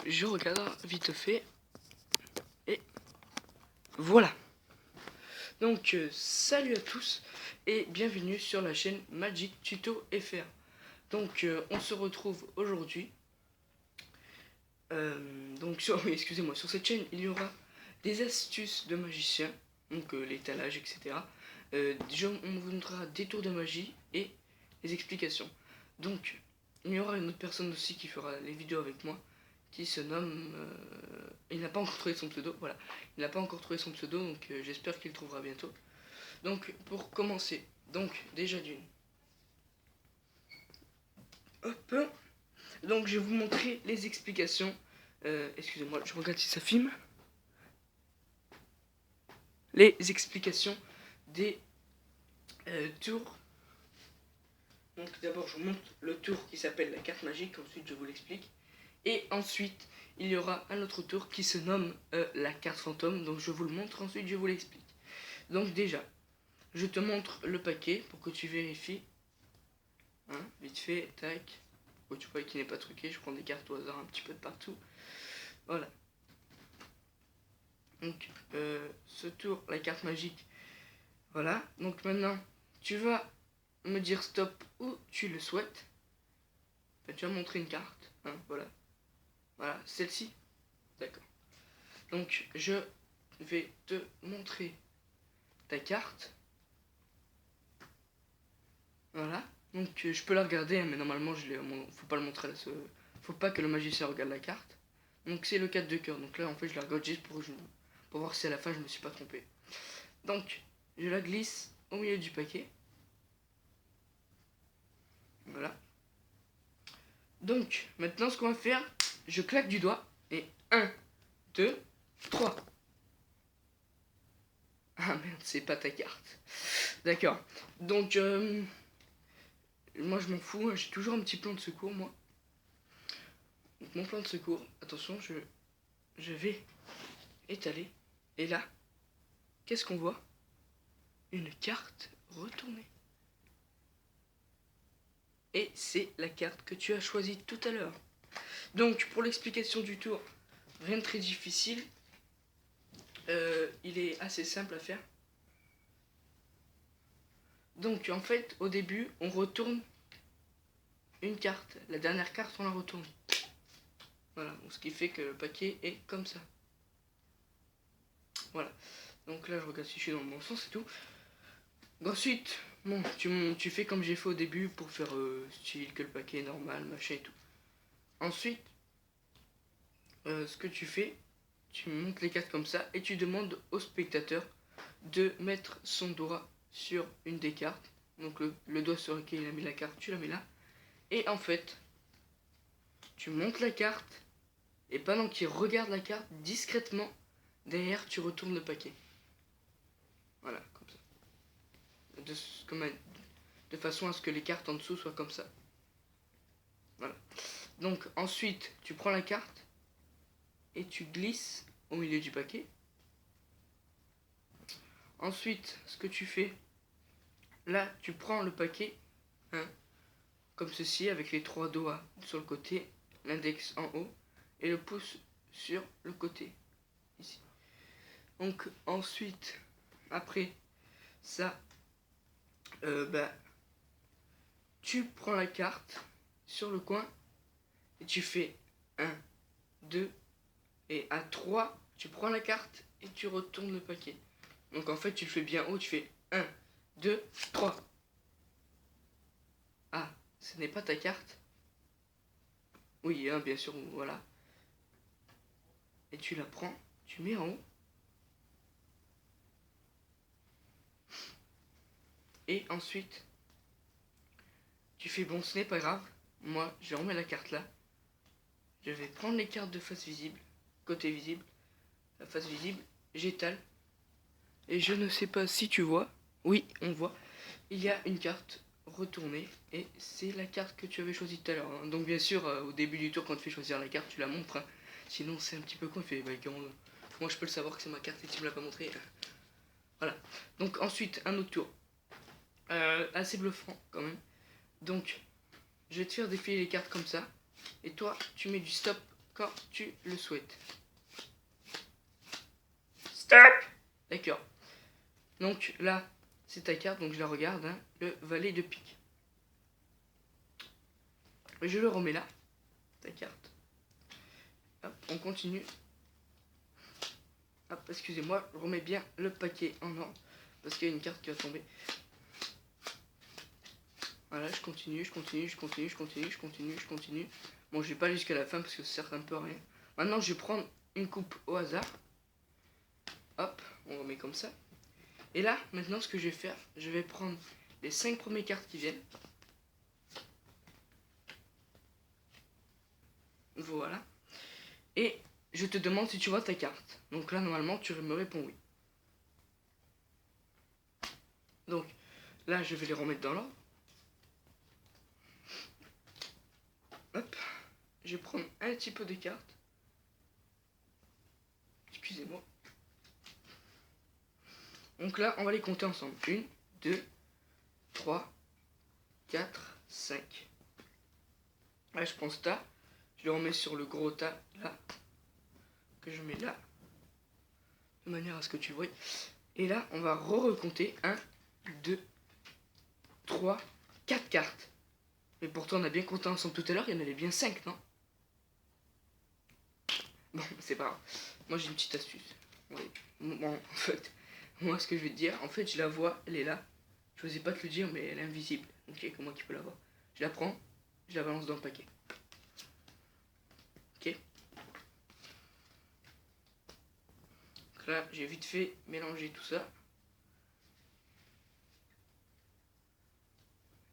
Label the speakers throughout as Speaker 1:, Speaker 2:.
Speaker 1: je regarde vite fait. Et voilà. Donc salut à tous et bienvenue sur la chaîne Magic Tuto FR. Donc on se retrouve aujourd'hui. Excusez-moi, sur cette chaîne il y aura des astuces de magicien, donc l'étalage, etc. On vous montrera des tours de magie et des explications. Donc il y aura une autre personne aussi qui fera les vidéos avec moi, qui se nomme... il n'a pas encore trouvé son pseudo, voilà. Il n'a pas encore trouvé son pseudo, donc j'espère qu'il le trouvera bientôt. Donc pour commencer, donc déjà d'une... Hop. Donc je vais vous montrer les explications. Excusez-moi, je regarde si ça filme. Les explications des tours. Donc d'abord je vous montre le tour qui s'appelle la carte magique, ensuite je vous l'explique. Et ensuite il y aura un autre tour qui se nomme la carte fantôme. Donc je vous le montre, ensuite je vous l'explique. Donc déjà, je te montre le paquet pour que tu vérifies. Hein, vite fait, tac. Oh, tu vois qu'il n'est pas truqué, je prends des cartes au hasard un petit peu de partout. Voilà. Donc ce tour, la carte magique. Voilà. Donc maintenant, tu vas me dire stop où tu le souhaites. Tu vas montrer une carte. Hein, voilà. Voilà, celle-ci. D'accord. Donc je vais te montrer ta carte. Voilà. Donc je peux la regarder, hein, mais normalement faut pas le montrer là. Faut pas que le magicien regarde la carte. Donc c'est le 4 de cœur. Donc là en fait je la regarde juste pour voir si à la fin je me suis pas trompé. Donc je la glisse au milieu du paquet. Voilà. Donc maintenant ce qu'on va faire, je claque du doigt et 1, 2, 3. Ah merde, c'est pas ta carte. D'accord. Donc moi je m'en fous, hein, j'ai toujours un petit plan de secours moi. Donc mon plan de secours, attention, je vais étaler. Et là, qu'est-ce qu'on voit? Une carte retournée. Et c'est la carte que tu as choisie tout à l'heure. Donc pour l'explication du tour, rien de très difficile. Il est assez simple à faire. Donc en fait, au début, on retourne une carte. La dernière carte, on la retourne. Voilà, ce qui fait que le paquet est comme ça. Voilà. Donc là, je regarde si je suis dans le bon sens et tout. Ensuite, bon, tu fais comme j'ai fait au début pour faire style que le paquet est normal, machin et tout. Ensuite, ce que tu fais, tu montes les cartes comme ça et tu demandes au spectateur de mettre son doigt sur une des cartes. Donc le doigt sur lequel il a mis la carte, tu la mets là. Et en fait, tu montes la carte et pendant qu'il regarde la carte, discrètement, derrière, tu retournes le paquet. Voilà, comme ça. De façon à ce que les cartes en dessous soient comme ça. Voilà. Donc ensuite, tu prends la carte et tu glisses au milieu du paquet. Ensuite, ce que tu fais, là, tu prends le paquet, hein, comme ceci, avec les 3 doigts sur le côté, l'index en haut et le pouce sur le côté, ici. Donc ensuite, après ça, tu prends la carte sur le coin et tu fais 1, 2 et à 3, tu prends la carte et tu retournes le paquet. Donc en fait, tu le fais bien haut, tu fais 1, 2, 3. Ah, ce n'est pas ta carte? Oui, hein, bien sûr, voilà. Et tu la prends, tu mets en haut. Et ensuite, tu fais bon, ce n'est pas grave. Moi, je remets la carte là. Je vais prendre les cartes de face visible, côté visible, la face visible, j'étale. Et je ne sais pas si tu vois. Oui, on voit. Il y a une carte retournée et c'est la carte que tu avais choisie tout à l'heure. Hein. Donc bien sûr, au début du tour, quand tu fais choisir la carte, tu la montres. Hein. Sinon, c'est un petit peu con. Fait, moi, je peux le savoir que c'est ma carte et tu me l'as pas montré. Voilà. Donc ensuite, un autre tour. Assez bluffant quand même. Donc, je vais te faire défiler les cartes comme ça. Et toi, tu mets du stop quand tu le souhaites. Stop. D'accord. Donc là, c'est ta carte, donc je la regarde, hein, le valet de pique. Je le remets là, ta carte. Hop, on continue. Hop, excusez-moi, je remets bien le paquet en ordre, parce qu'il y a une carte qui va tomber. Voilà, je continue. Bon, je vais pas aller jusqu'à la fin, parce que ça sert un peu à rien. Maintenant, je vais prendre une coupe au hasard. Hop, on remet comme ça. Et là, maintenant, ce que je vais faire, je vais prendre les 5 premières cartes qui viennent. Voilà. Et je te demande si tu vois ta carte. Donc là, normalement, tu me réponds oui. Donc là, je vais les remettre dans l'ordre. Hop. Je vais prendre un petit peu de cartes. Excusez-moi. Donc là, on va les compter ensemble. 1, 2, 3, 4, 5. Là, je prends ce tas. Je le remets sur le gros tas, là. Que je mets là. De manière à ce que tu vois. Et là, on va recompter. 1, 2, 3, 4 cartes. Mais pourtant, on a bien compté ensemble tout à l'heure. Il y en avait bien 5, non? Bon, c'est pas grave. Moi, j'ai une petite astuce. Oui. Bon, en fait, moi, ce que je vais te dire, en fait, je la vois, elle est là. Je n'osais pas te le dire, mais elle est invisible. Donc, il n'y a que moi qui peux la voir. Je la prends, je la balance dans le paquet. Ok. Donc là, j'ai vite fait mélanger tout ça.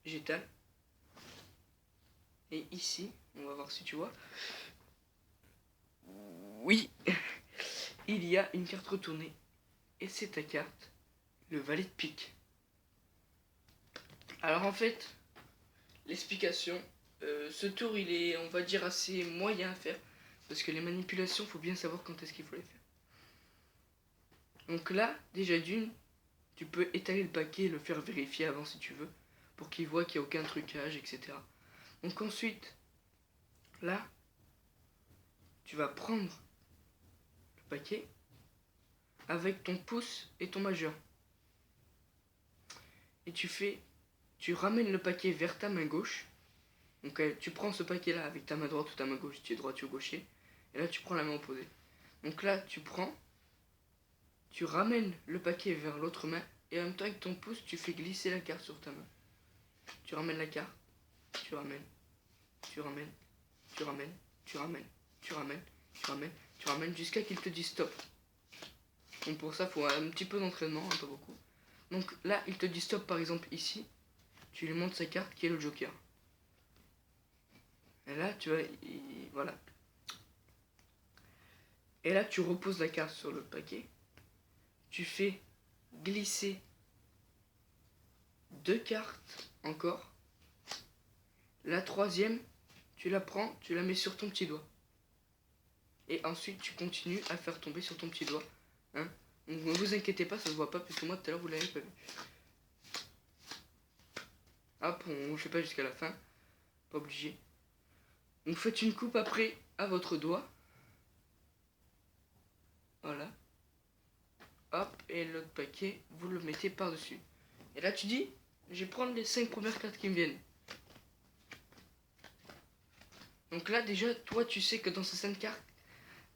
Speaker 1: J'étale. Et ici, on va voir si tu vois. Oui, il y a une carte retournée. Et c'est ta carte, le valet de pique. Alors en fait, l'explication, ce tour il est, on va dire, assez moyen à faire. Parce que les manipulations, faut bien savoir quand est-ce qu'il faut les faire. Donc là, déjà d'une, tu peux étaler le paquet et le faire vérifier avant si tu veux. Pour qu'il voit qu'il n'y a aucun trucage, etc. Donc ensuite, là, tu vas prendre le paquet avec ton pouce et ton majeur. Et tu ramènes le paquet vers ta main gauche. Donc tu prends ce paquet là avec ta main droite ou ta main gauche, tu es droitier ou gaucher. Et là tu prends la main opposée. Donc là tu ramènes le paquet vers l'autre main. Et en même temps avec ton pouce tu fais glisser la carte sur ta main. Tu ramènes la carte, tu ramènes, tu ramènes, tu ramènes, tu ramènes, tu ramènes, tu ramènes, tu ramènes jusqu'à qu'il te dise stop. Donc pour ça il faut un petit peu d'entraînement, pas beaucoup. Donc là il te dit stop par exemple ici. Tu lui montres sa carte qui est le joker. Et là, tu vois, voilà. Et là, tu reposes la carte sur le paquet. Tu fais glisser 2 cartes encore. La troisième, tu la prends, tu la mets sur ton petit doigt. Et ensuite, tu continues à faire tomber sur ton petit doigt. Hein. Donc, ne vous inquiétez pas, ça se voit pas, puisque moi, tout à l'heure, vous l'avez pas vu. Hop, on ne fait pas jusqu'à la fin. Pas obligé. Donc, faites une coupe après à votre doigt. Voilà. Hop, et l'autre paquet, vous le mettez par-dessus. Et là, tu dis, je vais prendre les 5 premières cartes qui me viennent. Donc là, déjà, toi, tu sais que dans ces 5 cartes,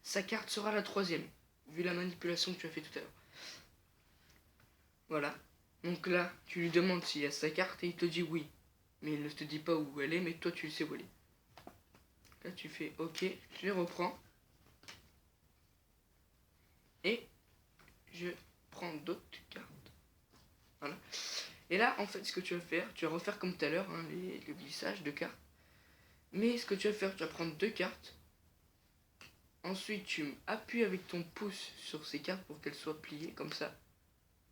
Speaker 1: sa carte sera la troisième, vu la manipulation que tu as fait tout à l'heure. Voilà. Donc là, tu lui demandes s'il y a sa carte et il te dit oui. Mais il ne te dit pas où elle est, mais toi, tu le sais où elle est. Là, tu fais OK, je les reprends. Et je prends d'autres cartes. Voilà. Et là, en fait, ce que tu vas faire, tu vas refaire comme tout à l'heure, hein, le glissage de cartes. Mais ce que tu vas faire, tu vas prendre 2 cartes. Ensuite, tu appuies avec ton pouce sur ces cartes pour qu'elles soient pliées, comme ça.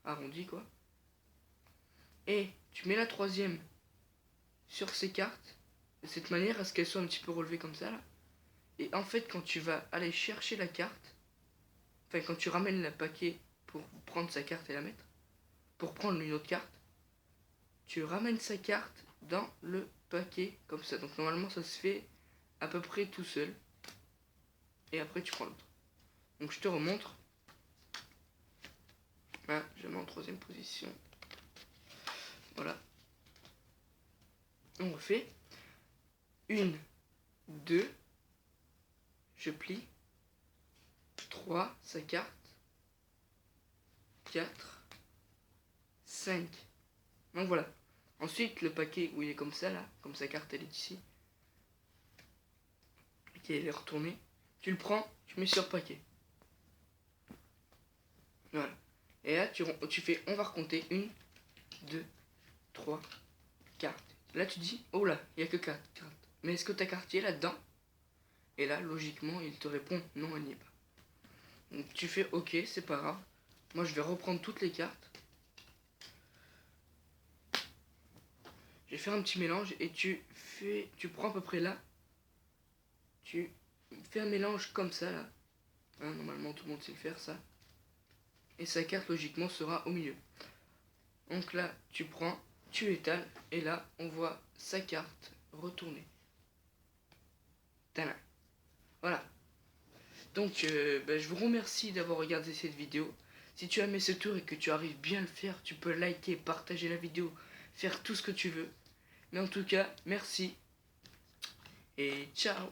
Speaker 1: Arrondies, quoi. Et tu mets la troisième sur ces cartes, de cette manière à ce qu'elles soient un petit peu relevées comme ça, là. Et en fait, quand tu vas aller chercher la carte, enfin, quand tu ramènes le paquet pour prendre sa carte et la mettre, pour prendre une autre carte, tu ramènes sa carte dans le paquet, comme ça. Donc, normalement, ça se fait à peu près tout seul. et après tu prends l'autre. Donc je te remontre. Là, je mets en troisième position. Voilà. On refait. 1, 2, je plie. 3, sa carte. 4, 5. Donc voilà. Ensuite, le paquet où il est comme ça, là, comme sa carte, elle est ici. Ok, elle est retournée. Tu le prends, tu mets sur paquet. Voilà. Et là, tu fais, on va recompter. 1, 2, 3 cartes. Là, tu dis, oh là, il n'y a que 4 cartes. Mais est-ce que ta carte est là-dedans? Et là, logiquement, il te répond, non, elle n'y est pas. Donc, tu fais, ok, c'est pas grave. Moi, je vais reprendre toutes les cartes. Je vais faire un petit mélange et tu prends à peu près là. Tu fais un mélange comme ça, là. Hein, normalement, tout le monde sait le faire, ça. Et sa carte, logiquement, sera au milieu. Donc là, tu prends, tu étales, et là, on voit sa carte retourner. Tada. Voilà. Donc, je vous remercie d'avoir regardé cette vidéo. Si tu as aimé ce tour et que tu arrives bien à le faire, tu peux liker, partager la vidéo, faire tout ce que tu veux. Mais en tout cas, merci et ciao.